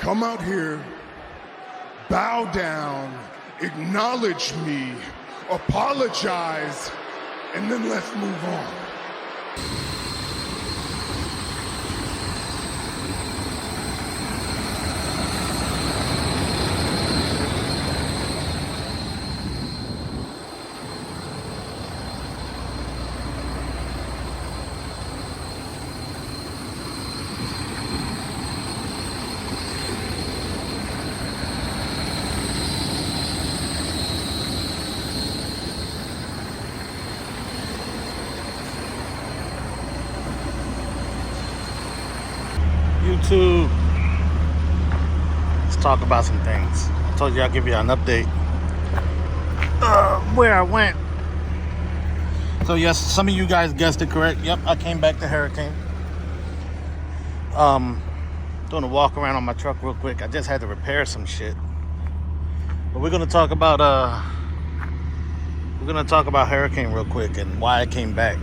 come out here, bow down, acknowledge me, apologize, and then let's move on. YouTube, let's talk about some things. I told you I'll give you an update where I went. So yes, some of you guys guessed it correct. Yep, I came back to Hurricane. Doing a walk around on my truck real quick. I just had to repair some shit. But we're gonna talk about Hurricane real quick and why I came back.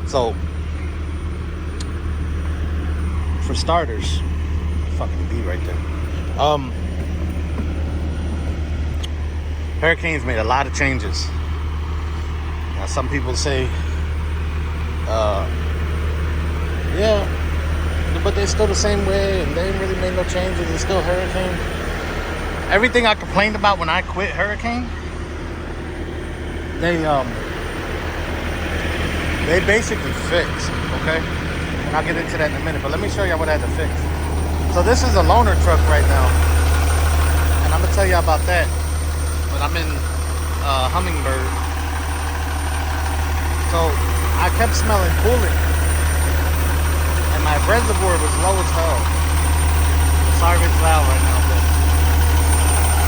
So for starters, fucking B right there. Hurricane's made a lot of changes. Now, some people say, yeah, but they're still the same way, and they ain't really made no changes. It's still Hurricane. Everything I complained about when I quit Hurricane, they basically fixed. Okay. And I'll get into that in a minute, but let me show you what I had to fix. So this is a loaner truck right now, and I'm gonna tell you about that. But I'm in Hummingbird, so I kept smelling coolant, and my reservoir was low as hell. Sorry if it's loud right now, but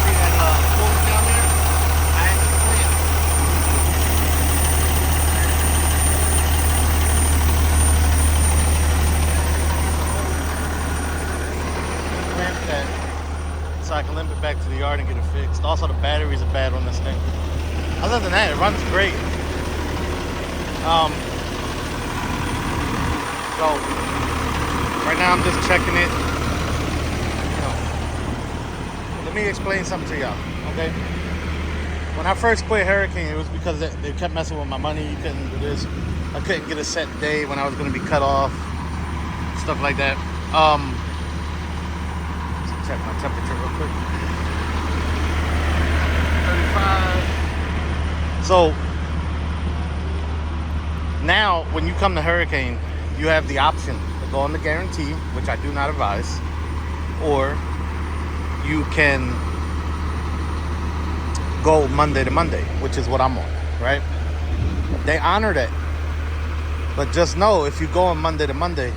see that coolant down there? I had to clean it. That so I can limp it back to the yard and get it fixed. Also, the batteries are bad on this thing. Other than that, it runs great. So right now I'm just checking it. Let me explain something to y'all, okay? When I first quit Hurricane, it was because they kept messing with my money. You couldn't do this. I couldn't get a set day when I was going to be cut off, stuff like that. Check my temperature real quick. 35. So now when you come to Hurricane, you have the option to go on the guarantee, which I do not advise, or you can go Monday to Monday, which is what I'm on, right? They honor that. But just know, if you go on Monday to Monday,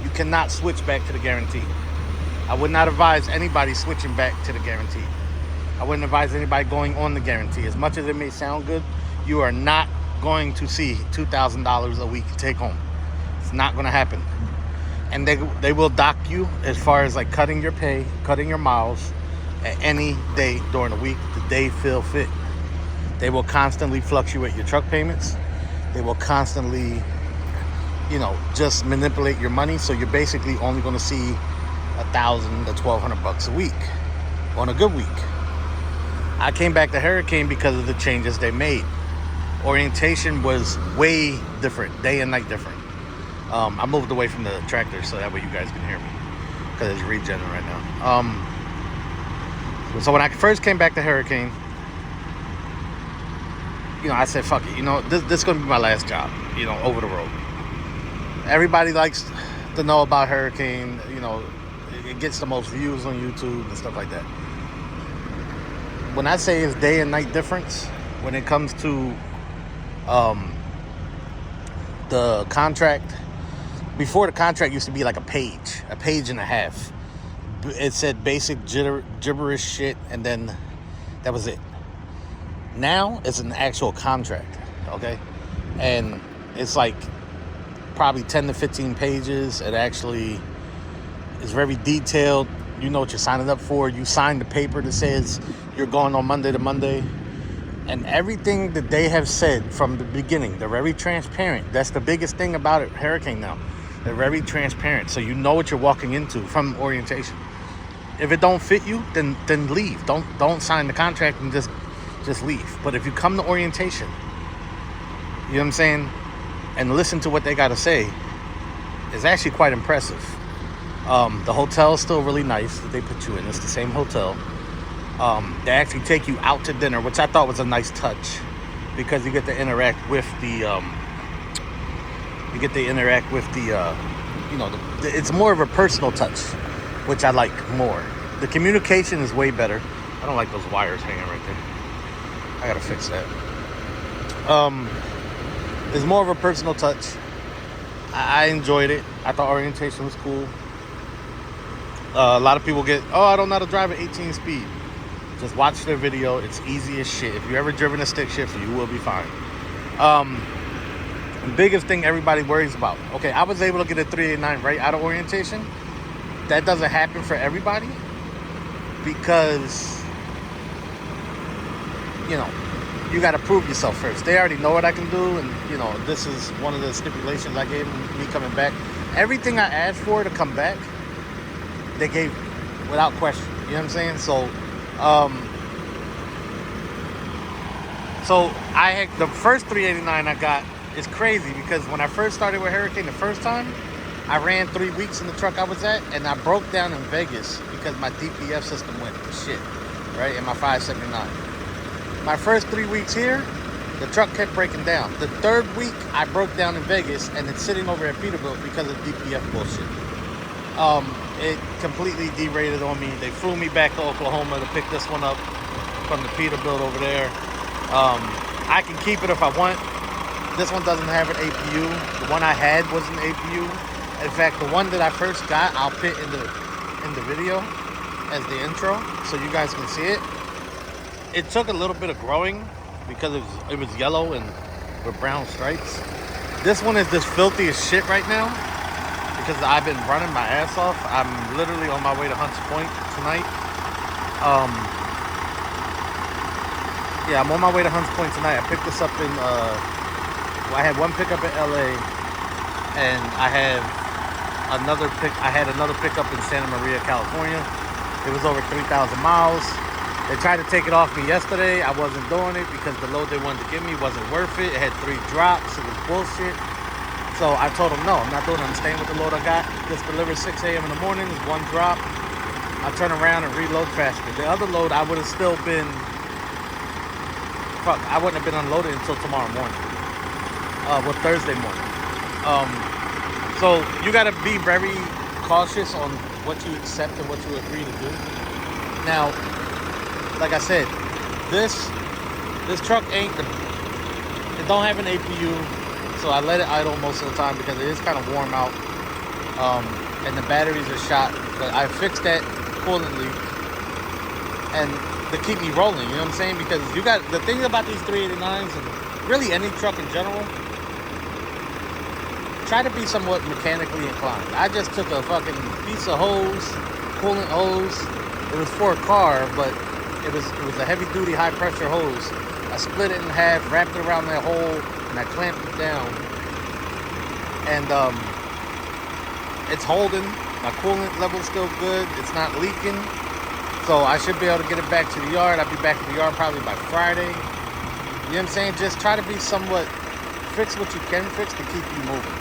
you cannot switch back to the guarantee. I would not advise anybody switching back to the guarantee. I wouldn't advise anybody going on the guarantee. As much as it may sound good, you are not going to see $2,000 a week take home. It's not going to happen. And they will dock you as far as like cutting your pay, cutting your miles at any day during the week that they feel fit. They will constantly fluctuate your truck payments. They will constantly, just manipulate your money. So you're basically only going to see $1,000 to $1,200 a week on a good week. I came back to Hurricane because of the changes they made. Orientation was way different, day and night different. I moved away from the tractor so that way you guys can hear me, because it's regen right now. So when I first came back to Hurricane, I said, fuck it, this is going to be my last job, over the road. Everybody likes to know about Hurricane, it gets the most views on YouTube and stuff like that. When I say it's day and night difference, when it comes to the contract, before the contract used to be like a page and a half. It said basic gibberish shit, and then that was it. Now it's an actual contract, okay? And it's like probably 10 to 15 pages. It actually is very detailed. You know what you're signing up for. You sign the paper that says you're going on Monday to Monday. And everything that they have said from the beginning, they're very transparent. That's the biggest thing about it, Hurricane now. They're very transparent, so you know what you're walking into from orientation. If it don't fit you, then leave. Don't sign the contract and just leave. But if you come to orientation, you know what I'm saying, and listen to what they got to say, it's actually quite impressive. The hotel is still really nice that they put you in. It's the same hotel. They actually take you out to dinner, which I thought was a nice touch, because you get to interact with the it's more of a personal touch, which I like more. The communication is way better. I don't like those wires hanging right there. I gotta fix that. It's more of a personal touch. I enjoyed it. I thought orientation was cool. A lot of people get, I don't know how to drive at 18 speed. Just watch their video. It's easy as shit. If you've ever driven a stick shift, you will be fine. The biggest thing everybody worries about. Okay, I was able to get a 389 right out of orientation. That doesn't happen for everybody because, you got to prove yourself first. They already know what I can do, and, this is one of the stipulations I gave them, me coming back. Everything I asked for to come back, they gave me without question. You know what I'm saying? So I had the first 389 I got is crazy because when I first started with Hurricane the first time, I ran 3 weeks in the truck I was at, and I broke down in Vegas because my DPF system went to shit, right, in my 579. My first 3 weeks here, the truck kept breaking down. The third week, I broke down in Vegas, and it's sitting over at Peterbilt because of DPF bullshit. It completely derated on me. They flew me back to Oklahoma to pick this one up from the Peterbilt over there. I can keep it if I want. This one doesn't have an APU. The one I had was an APU. In fact, the one that I first got, I'll put in the video as the intro so you guys can see it. It took a little bit of growing because it was yellow and with brown stripes. This one is just filthy as shit right now because I've been running my ass off. I'm literally on my way to Hunts Point tonight. I'm on my way to Hunts Point tonight. I picked this up in, I had one pickup in LA, and I had another pickup in Santa Maria, California. It was over 3,000 miles. They tried to take it off me yesterday. I wasn't doing it because the load they wanted to give me wasn't worth it. It had 3 drops. It was bullshit. So I told them, no, I'm not doing it. I'm staying with the load I got. Just delivered 6 a.m. in the morning. It's 1 drop. I turn around and reload faster. The other load, I would have still been... I wouldn't have been unloaded until tomorrow morning. Thursday morning. So you got to be very cautious on what you accept and what you agree to do. Now, like I said, this truck it don't have an APU, so I let it idle most of the time because it is kind of warm out, and the batteries are shot. But I fixed that coolant leak, and to keep me rolling, you know what I'm saying? Because you got the thing about these 389s and really any truck in general. Try to be somewhat mechanically inclined. I just took a fucking piece of hose, coolant hose. It was for a car, but it was a heavy-duty, high-pressure hose. I split it in half, wrapped it around that hole, and I clamped it down. And it's holding. My coolant level's still good. It's not leaking. So I should be able to get it back to the yard. I'll be back at the yard probably by Friday. You know what I'm saying? Just try to be somewhat... Fix what you can fix to keep you moving.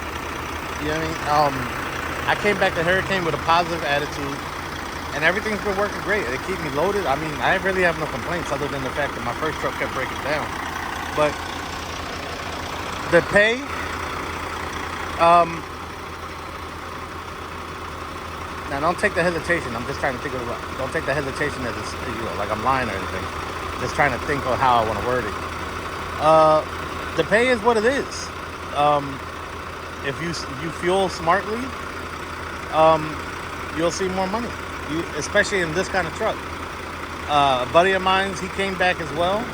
You know what I mean? I came back to Hurricane with a positive attitude, and everything's been working great. They keep me loaded. I mean, I really have no complaints other than the fact that my first truck kept breaking down. But the pay, now don't take the hesitation. I'm just trying to think of it. Don't take the hesitation as it's, like I'm lying or anything. Just trying to think of how I want to word it. The pay is what it is. If you fuel smartly, you'll see more money, especially in this kind of truck. A buddy of mine, he came back as well.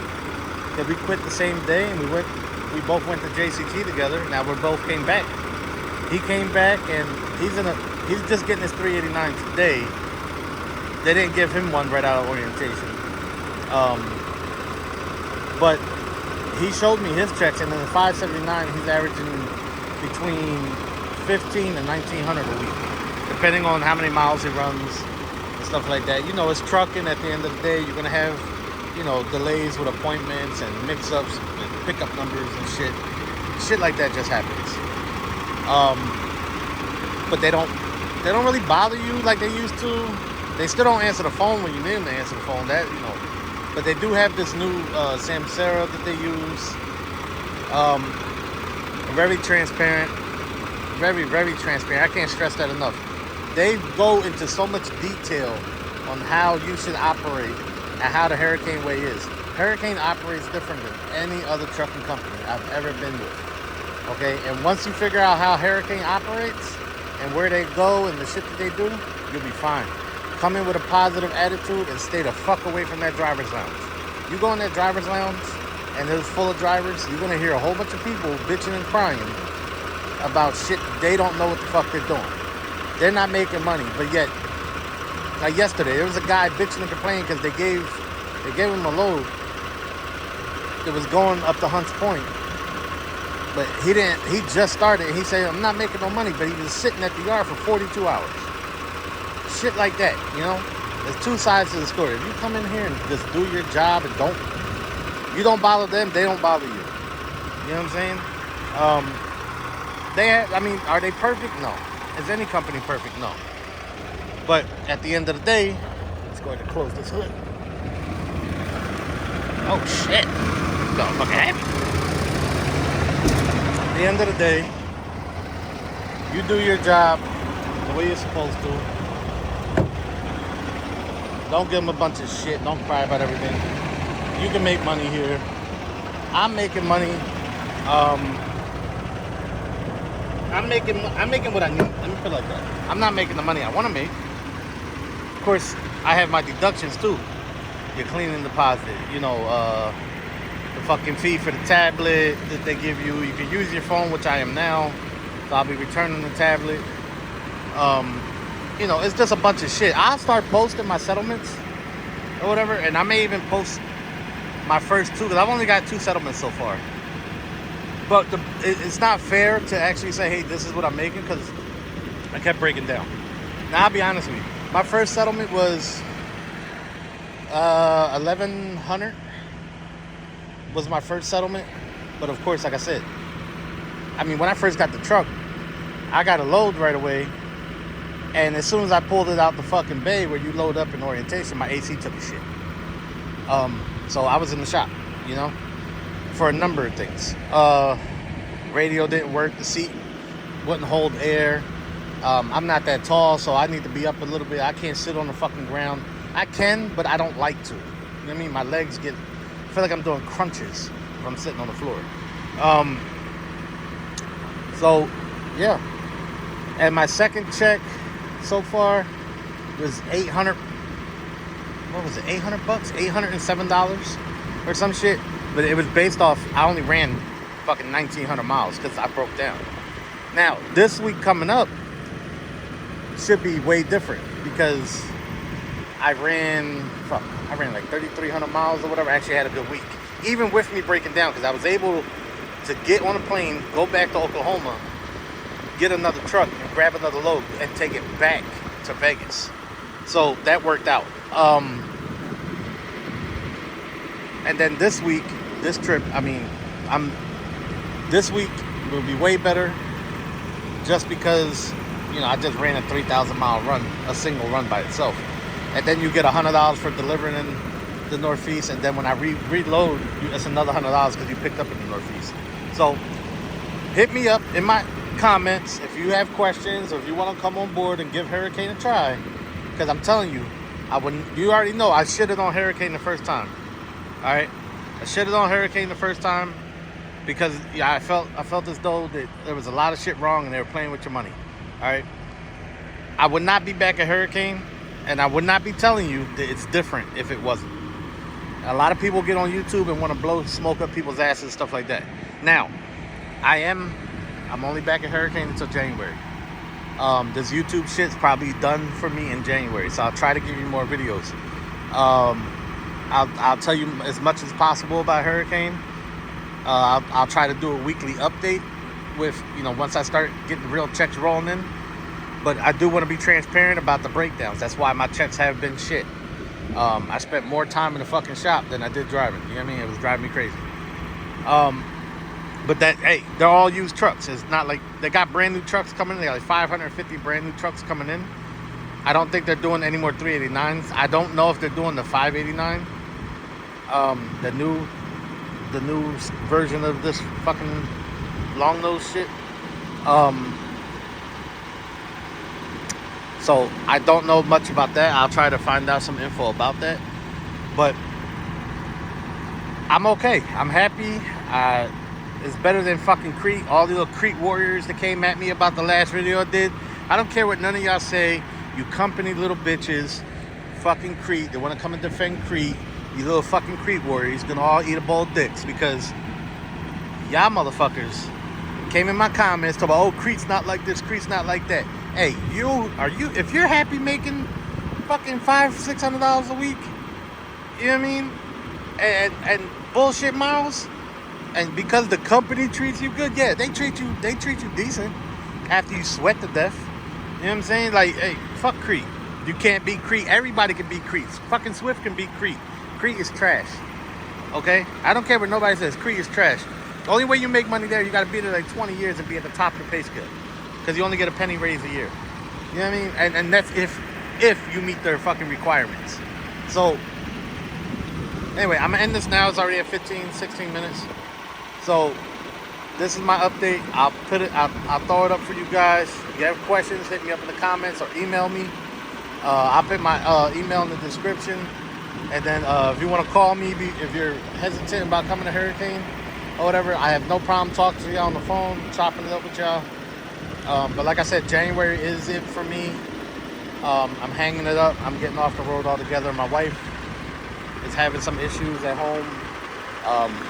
That we quit the same day, and we both went to JCT together. Now we both came back. He came back, and he's just getting his 389 today. They didn't give him one right out of orientation, but he showed me his checks, and in the 579, he's averaging between 15 and 1900 a week, depending on how many miles he runs, the stuff like that. You know, it's trucking. At the end of the day, you're gonna have, you know, delays with appointments and mix-ups with pickup numbers and shit like that just happens. But they don't really bother you like they used to. They still don't answer the phone when you need them to answer the phone. That, you know, but they do have this new Samsara that they use. Very transparent, very transparent. I can't stress that enough. They go into so much detail on how you should operate and how the Hurricane Way is. Hurricane operates different than any other trucking company I've ever been with. Okay, and once you figure out how Hurricane operates and where they go and the shit that they do, you'll be fine. Come in with a positive attitude and stay the fuck away from that driver's lounge. You go in that driver's lounge and it's full of drivers, you're gonna hear a whole bunch of people bitching and crying about shit they don't know what the fuck they're doing. They're not making money, but yet, like yesterday, there was a guy bitching and complaining because they gave him a load that was going up to Hunts Point, but he just started and he said, I'm not making no money, but he was sitting at the yard for 42 hours. Shit like that, you know? There's two sides to the story. If you come in here and just do your job and you don't bother them, they don't bother you. You know what I'm saying? Are they perfect? No. Is any company perfect? No. But at the end of the day, let's go ahead and close this hood. Oh shit. Don't fucking heavy. At the end of the day, you do your job the way you're supposed to. Don't give them a bunch of shit. Don't cry about everything. You can make money here. I'm making money. I'm making what I need. Let me put it like that. I'm not making the money I want to make. Of course, I have my deductions too. Your cleaning deposit, you know, the fucking fee for the tablet that they give you. You can use your phone, which I am now. So I'll be returning the tablet. You know, it's just a bunch of shit. I'll start posting my settlements or whatever, and I may even post my first two, because I've only got 2 settlements so far. But it's not fair to actually say, hey, this is what I'm making, because I kept breaking down. Now, I'll be honest with you. My first settlement was $1,100 was my first settlement. But of course, like I said, I mean, when I first got the truck, I got a load right away. And as soon as I pulled it out the fucking bay where you load up in orientation, my AC took a shit. So I was in the shop, you know, for a number of things. Radio didn't work. The seat wouldn't hold air. I'm not that tall, so I need to be up a little bit. I can't sit on the fucking ground. I can, but I don't like to. You know what I mean? My legs I feel like I'm doing crunches if I'm sitting on the floor. So, yeah. And my second check so far was $800. What was it? $800? $807 or some shit. But it was based off, I only ran fucking 1,900 miles because I broke down. Now, this week coming up should be way different because I ran like 3,300 miles or whatever. I actually had a good week. Even with me breaking down, because I was able to get on a plane, go back to Oklahoma, get another truck and grab another load and take it back to Vegas. So that worked out. And then this week, this trip, this week will be way better just because, you know, I just ran a 3,000 mile run, a single run by itself. And then you get $100 for delivering in the Northeast. And then when I reload, it's another $100 because you picked up in the Northeast. So hit me up in my comments if you have questions or if you want to come on board and give Hurricane a try. Because I'm telling you, you already know I shitted on Hurricane the first time. All right, I shitted on Hurricane the first time because I felt as though that there was a lot of shit wrong and they were playing with your money. All right, I would not be back at Hurricane, and I would not be telling you that it's different if it wasn't. A lot of people get on YouTube and want to blow smoke up people's asses and stuff like that. Now, I'm only back at Hurricane until January. This YouTube shit's probably done for me in January, so I'll try to give you more videos. I'll tell you as much as possible about Hurricane. I'll try to do a weekly update with, you know, once I start getting real checks rolling in. But I do want to be transparent about the breakdowns. That's why my checks have been shit. I spent more time in the fucking shop than I did driving. You know what I mean? It was driving me crazy. But hey, they're all used trucks. It's not like they got brand new trucks coming in. They got like 550 brand new trucks coming in. I don't think they're doing any more 389s. I don't know if they're doing the 589. The new version of this fucking long nose shit. So I don't know much about that. I'll try to find out some info about that. But I'm okay. I'm happy. It's better than fucking Crete. All the little Crete warriors that came at me about the last video I did. I don't care what none of y'all say. You company little bitches. Fucking Crete. They want to come and defend Crete. You little fucking Crete warriors gonna all eat a bowl of dicks because y'all motherfuckers came in my comments talking about, oh, Crete's not like this, Crete's not like that. Hey, if you're happy making fucking $500-600 a week, you know what I mean? And bullshit miles, and because the company treats you good, yeah, they treat you decent after you sweat to death. You know what I'm saying? Like, hey, fuck Crete. You can't beat Crete. Everybody can beat Crete. Fucking Swift can beat Crete. Crete is trash. Okay? I don't care what nobody says. Crete is trash. The only way you make money there, you got to be there like 20 years and be at the top of the pay scale. Because you only get a penny raise a year. You know what I mean? And that's if you meet their fucking requirements. So, anyway, I'm going to end this now. It's already at 16 minutes. So, this is my update. I'll throw it up for you guys. If you have questions, hit me up in the comments or email me. I'll put my email in the description. And then if you want to call me, if you're hesitant about coming to Hurricane or whatever, I have no problem talking to y'all on the phone, chopping it up with y'all. But like I said, January is it for me. I'm hanging it up. I'm getting off the road altogether. My wife is having some issues at home.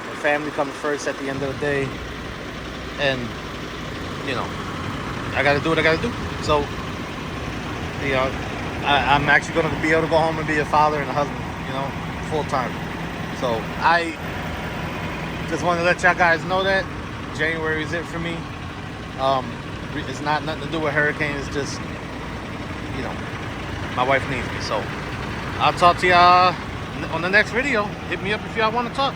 The family comes first at the end of the day. And, you know, I got to do what I got to do. So, you know, I'm actually going to be able to go home and be a father and a husband, you know, full time. So I just want to let y'all guys know that January is it for me. It's not nothing to do with Hurricane. It's just, you know, my wife needs me. So I'll talk to y'all on the next video. Hit me up if y'all want to talk.